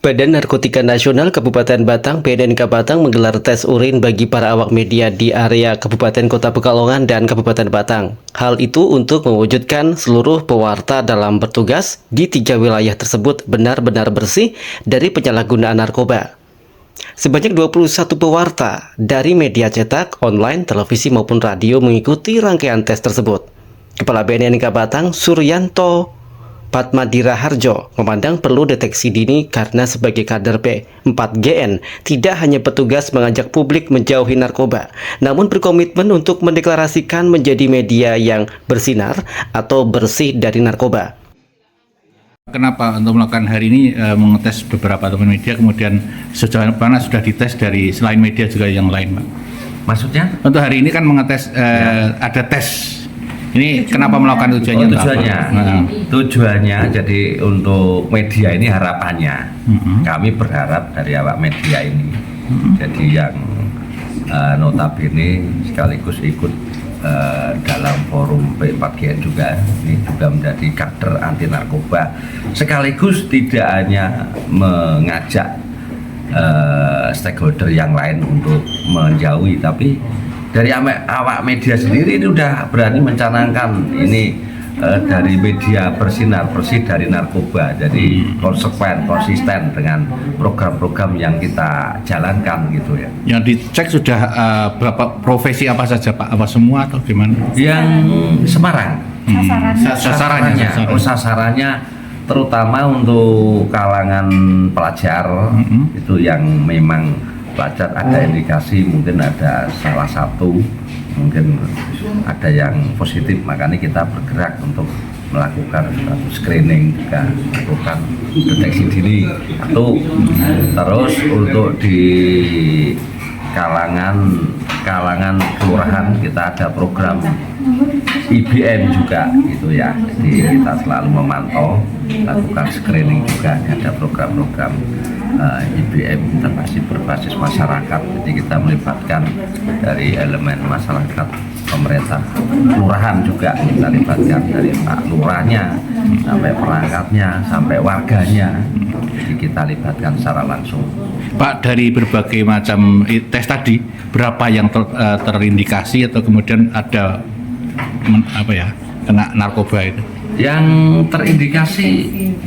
Badan Narkotika Nasional Kabupaten Batang (BNNK) Batang menggelar tes urin bagi para awak media di area Kabupaten Kota Pekalongan dan Kabupaten Batang. Hal itu untuk mewujudkan seluruh pewarta dalam bertugas di 3 wilayah tersebut benar-benar bersih dari penyalahgunaan narkoba. Sebanyak 21 pewarta dari media cetak, online, televisi maupun radio mengikuti rangkaian tes tersebut. Kepala BNNK Batang, Suryanto Patmadira Harjo, memandang perlu deteksi dini karena sebagai kader P4GN tidak hanya petugas mengajak publik menjauhi narkoba, namun berkomitmen untuk mendeklarasikan menjadi media yang bersinar atau bersih dari narkoba. Kenapa untuk melakukan hari ini mengetes beberapa teman media, kemudian sejauh mana sudah dites dari selain media juga yang lain, Pak? Maksudnya? Untuk hari ini kan mengetes ada tes. Ini kenapa melakukan tujuannya? Tujuannya jadi untuk media ini harapannya kami berharap dari awak media ini jadi yang notabene sekaligus ikut dalam forum P4GN juga, ini juga menjadi kader anti narkoba, sekaligus tidak hanya mengajak stakeholder yang lain untuk menjauhi, tapi dari awak media sendiri ini udah berani mencanangkan ini dari media bersinar bersih dari narkoba, jadi konsisten dengan program-program yang kita jalankan gitu ya. Yang dicek sudah berapa profesi apa saja, Pak? Apa semua atau gimana? Yang Semarang. Sasarannya terutama untuk kalangan pelajar itu yang memang pelajar ada indikasi mungkin ada salah satu, mungkin ada yang positif, makanya kita bergerak untuk melakukan screening juga, melakukan deteksi dini itu. Terus untuk di kalangan kelurahan kita ada program IBM juga gitu ya, jadi kita selalu memantau, lakukan screening juga, ada program-program IBM berbasis masyarakat, jadi kita melibatkan dari elemen masyarakat, pemerintah, kelurahan juga kita libatkan, dari Pak Lurahnya sampai perangkatnya sampai warganya, jadi kita libatkan secara langsung. Pak, dari berbagai macam tes tadi, berapa yang terindikasi atau kemudian ada kena narkoba itu? Yang terindikasi,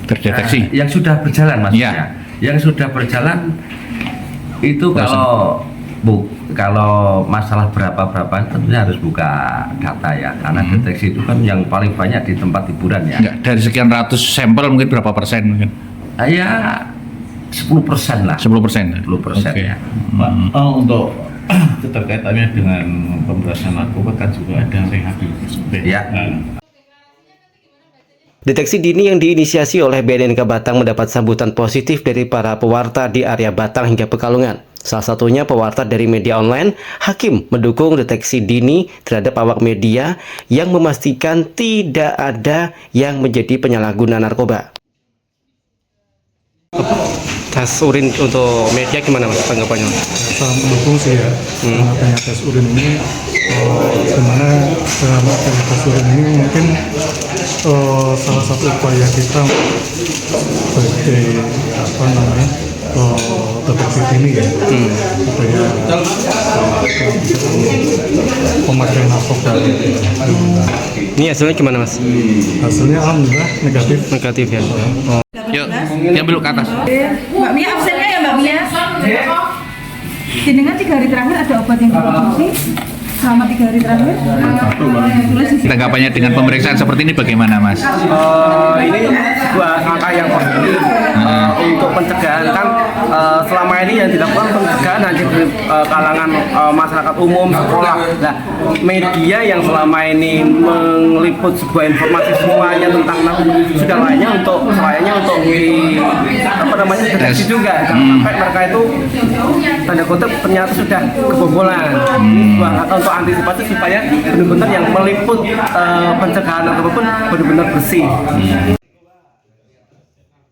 terdeteksi, yang sudah berjalan maksudnya. Ya. Yang sudah berjalan itu kalau masalah berapa tentunya harus buka data ya, karena deteksi itu kan yang paling banyak di tempat hiburan ya. Dari sekian ratus sampel mungkin berapa persen mungkin? Ya 10% lah. 10%. 10% okay. ya. Pak, untuk keterkaitannya dengan pemberantasan narkoba kan juga ada rehabilitasi. Ya. Deteksi dini yang diinisiasi oleh BNNK Batang mendapat sambutan positif dari para pewarta di area Batang hingga Pekalongan. Salah satunya pewarta dari media online, Hakim, mendukung deteksi dini terhadap awak media yang memastikan tidak ada yang menjadi penyalahguna narkoba. Tes urin untuk media gimana Mas tanggapannya? Sangat mendukung sih ya, karena adanya tes urin ini, dimana dengan adanya tes urin ini mungkin salah satu upaya kita sebagai deteksi dini ya, supaya pemakaian narkoba. Ini hasilnya gimana Mas? Hasilnya alhamdulillah negatif. Negatif ya. Oh. Yuk, yang belok ke atas. Mbak Mia absennya ya Mbak Mia. Jenengan 3 hari terakhir ada obat yang dikonsumsi selama 3 hari terakhir. Tanggapannya dengan pemeriksaan seperti ini bagaimana, Mas? Ini sebuah angka yang positif untuk pencegahan, kan selama ini yang dilakukan pencegahan hanya di kalangan masyarakat umum, sekolah. Nah, media yang selama ini meliput sebuah informasi semuanya tentang narkoba sudah layaknya untuk deteksi juga, sampai mereka itu tanda kutip ternyata sudah kebobolan. Sebuah angka untuk antisipasi supaya benar-benar yang meliput pencegahan narkoba pun benar-benar bersih.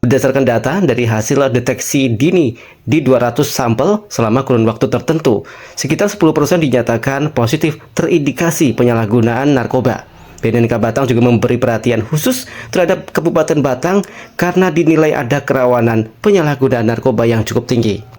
Berdasarkan data dari hasil deteksi dini di 200 sampel selama kurun waktu tertentu, sekitar 10% dinyatakan positif terindikasi penyalahgunaan narkoba. BNNK Batang juga memberi perhatian khusus terhadap Kabupaten Batang karena dinilai ada kerawanan penyalahgunaan narkoba yang cukup tinggi.